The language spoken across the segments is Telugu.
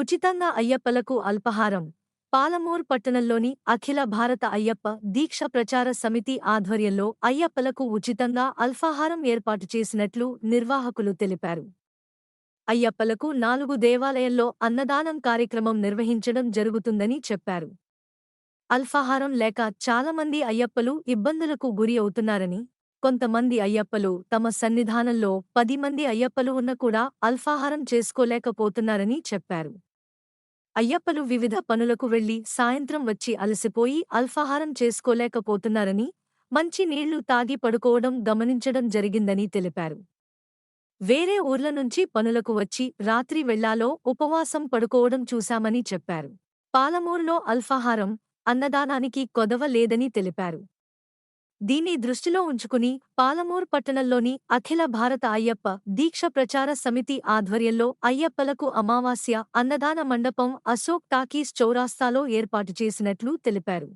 ఉచితంగా అయ్యప్పలకు అల్పాహారం. పాలమూర్ పట్టణంలోని అఖిల భారత అయ్యప్ప దీక్ష ప్రచార సమితి ఆధ్వర్యంలో అయ్యప్పలకు ఉచితంగా అల్పాహారం ఏర్పాటు చేసినట్లు నిర్వాహకులు తెలిపారు. అయ్యప్పలకు 4 దేవాలయాల్లో అన్నదానం కార్యక్రమం నిర్వహించడం జరుగుతుందని చెప్పారు. అల్పాహారం లేక చాలామంది అయ్యప్పలు ఇబ్బందులకు గురి అవుతున్నారని, కొంతమంది అయ్యప్పలు తమ సన్నిధానంలో 10 మంది అయ్యప్పలు ఉన్న కూడా అల్పాహారం చేసుకోలేకపోతున్నారని చెప్పారు. అయ్యప్పలు వివిధ పనులకు వెళ్లి సాయంత్రం వచ్చి అలసిపోయి అల్పాహారం చేసుకోలేకపోతున్నారని, మంచి నీళ్లు తాగి పడుకోవడం గమనించడం జరిగిందని తెలిపారు. వేరే ఊర్ల నుంచి పనులకు వచ్చి రాత్రి వెళ్లాలో ఉపవాసం పడుకోవడం చూశామని చెప్పారు. పాలమూరులో అల్పాహారం, అన్నదానానికి కొదవ లేదని తెలిపారు. దీన్ని దృష్టిలో ఉంచుకుని పాలమూర్ పట్టణంలోని అఖిల భారత అయ్యప్ప దీక్ష ప్రచార సమితి ఆధ్వర్యంలో అయ్యప్పలకు అమావాస్య అన్నదాన మండపం అశోక్ టాకీస్ చౌరాస్తాలో ఏర్పాటు చేసినట్లు తెలిపారు.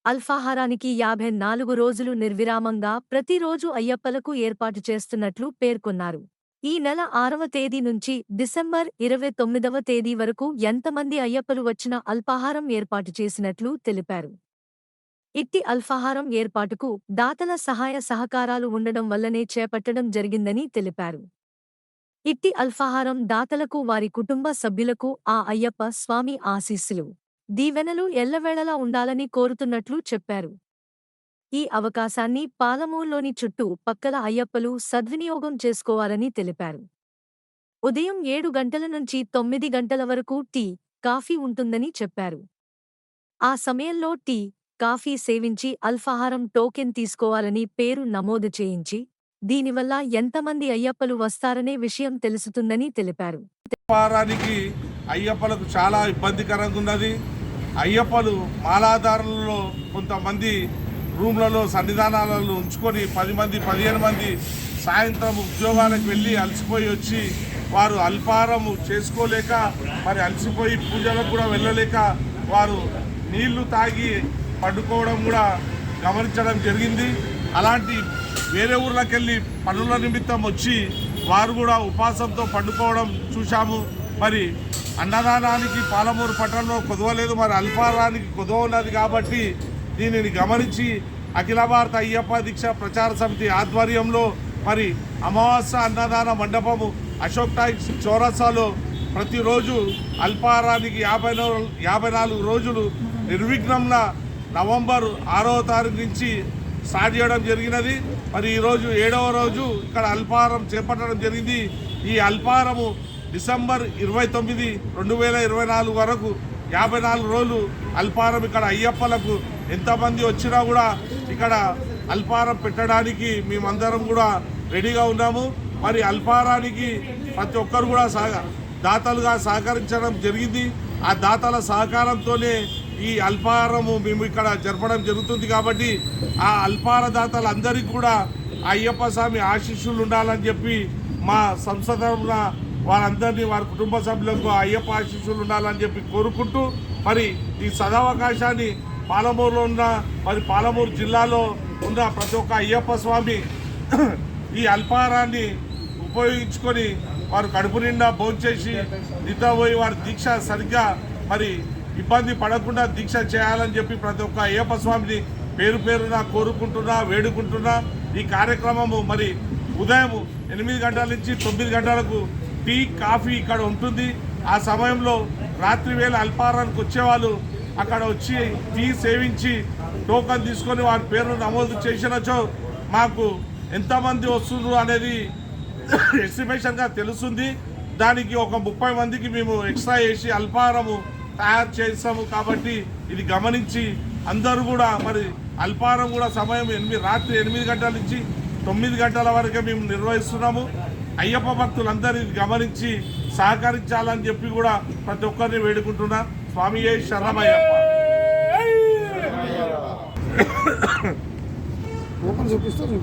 అల్పాహారానికి 54 రోజులు నిర్విరామంగా ప్రతిరోజు అయ్యప్పలకు ఏర్పాటు చేస్తున్నట్లు పేర్కొన్నారు. ఈ నెల 6వ తేదీ నుంచి డిసెంబర్ 29వ తేదీ వరకు ఎంతమంది అయ్యప్పలు వచ్చినా అల్పాహారం ఏర్పాటు చేసినట్లు తెలిపారు. ఇట్టి అల్పాహారం ఏర్పాటుకు దాతల సహాయ సహకారాలు ఉండడం వల్లనే చేపట్టడం జరిగిందని తెలిపారు. ఇట్టి అల్పాహారం దాతలకు వారి కుటుంబ సభ్యులకు ఆ అయ్యప్ప స్వామి ఆశీస్సులు, దీవెనలు ఎల్లవేళలా ఉండాలని కోరుతున్నట్లు చెప్పారు. ఈ అవకాశాన్ని పాలమూరులోని చుట్టూ పక్కల అయ్యప్పలు సద్వినియోగం చేసుకోవాలని తెలిపారు. ఉదయం 7 గంటల నుంచి 9 గంటల వరకు టీ, కాఫీ ఉంటుందని చెప్పారు. ఆ సమయంలో టీ, కాఫీ సేవించి అల్పాహారం టోకెన్ తీసుకోవాలని పేరు నమోదు చేయించి, దీనివల్ల ఎంతమంది అయ్యప్పలు వస్తారనే విషయం తెలుసుతుందని తెలిపారు. అల్పాహారానికి అయ్యప్పలకు చాలా ఇబ్బందికరంగా ఉన్నది. అయ్యప్పలు మాలాధారులలో కొంతమంది రూమ్లలో సన్నిధానాలలో ఉంచుకొని 10 మంది 15 మంది సాయంత్రం ఉద్యోగాలకు వెళ్ళి అలసిపోయి వచ్చి వారు అల్పాహారం చేసుకోలేక మరి అలసిపోయి పూజలకు కూడా వెళ్ళలేక వారు నీళ్లు తాగి పండుకోవడం కూడా గమనించడం జరిగింది. అలాంటి వేరే ఊర్లోకి వెళ్ళి పనుల నిమిత్తం వచ్చి వారు కూడా ఉపవాసంతో పండుకోవడం చూశాము. మరి అన్నదానానికి పాలమూరు పట్టణంలో కొదవలేదు, మరి అల్పాహారానికి కొదవ ఉన్నది. కాబట్టి దీనిని గమనించి అఖిల భారత అయ్యప్ప దీక్ష ప్రచార సమితి ఆధ్వర్యంలో మరి అమావాస్య అన్నదాన మండపము అశోక్ టాకీస్ చౌరస్తాలో ప్రతిరోజు అల్పాహారానికి 54 రోజులు నిర్విఘ్నంగా నవంబర్ 6వ తారీఖు నుంచి స్టార్ట్ చేయడం జరిగినది. మరి ఈరోజు 7వ రోజు ఇక్కడ అల్పాహారం చేపట్టడం జరిగింది. ఈ అల్పాహారము డిసెంబర్ 29, 2024 వరకు 54 రోజులు అల్పాహారం ఇక్కడ అయ్యప్పలకు ఎంతమంది వచ్చినా కూడా ఇక్కడ అల్పాహారం పెట్టడానికి మేమందరం కూడా రెడీగా ఉన్నాము. మరి అల్పాహారానికి ప్రతి ఒక్కరు కూడా దాతలుగా సహకరించడం జరిగింది. ఆ దాతల సహకారంతోనే ఈ అల్పాహారము మేము ఇక్కడ జరపడం జరుగుతుంది. కాబట్టి ఆ అల్పాహార దాతలందరికీ కూడా అయ్యప్ప స్వామి ఆశీస్సులు ఉండాలని చెప్పి మా సంస్థ తరఫున వారందరినీ వారి కుటుంబ సభ్యులకు అయ్యప్ప ఆశీస్సులు ఉండాలని చెప్పి కోరుకుంటూ మరి ఈ సదావకాశాన్ని పాలమూరులో ఉన్న మరి పాలమూరు జిల్లాలో ఉన్న ప్రతి ఒక్క అయ్యప్ప స్వామి ఈ అల్పాహారాన్ని ఉపయోగించుకొని వారు కడుపు నిండా భోంచేసి నిద్రపోయి వారి దీక్ష సరిగ్గా మరి ఇబ్బంది పడకుండా దీక్ష చేయాలని చెప్పి ప్రతి ఒక్క అయ్యప్ప స్వామిని పేరు పేరున కోరుకుంటున్నా, వేడుకుంటున్నా. ఈ కార్యక్రమము మరి ఉదయం 8 గంటల నుంచి 9 గంటలకు టీ, కాఫీ ఇక్కడ ఉంటుంది. ఆ సమయంలో రాత్రి వేళ అల్పాహారానికి వచ్చేవాళ్ళు అక్కడ వచ్చి టీ సేవించి టోకన్ తీసుకొని వారి పేరును నమోదు చేసినచో మాకు ఎంతమంది వస్తున్నారు అనేది ఎస్టిమేషన్గా తెలుస్తుంది. దానికి ఒక 30 మందికి మేము ఎక్స్ట్రా చేసి అల్పాహారము తయారు చేస్తాము. కాబట్టి ఇది గమనించి అందరూ కూడా మరి అల్పాహారం కూడా సమయం రాత్రి 8 గంటల నుంచి 9 గంటల వరకే మేము నిర్వహిస్తున్నాము. అయ్యప్ప భక్తులందరూ ఇది గమనించి సహకరించాలని చెప్పి కూడా ప్రతి ఒక్కరిని వేడుకుంటున్నా. స్వామి శరణమయ్యప్ప. చూపిస్తారు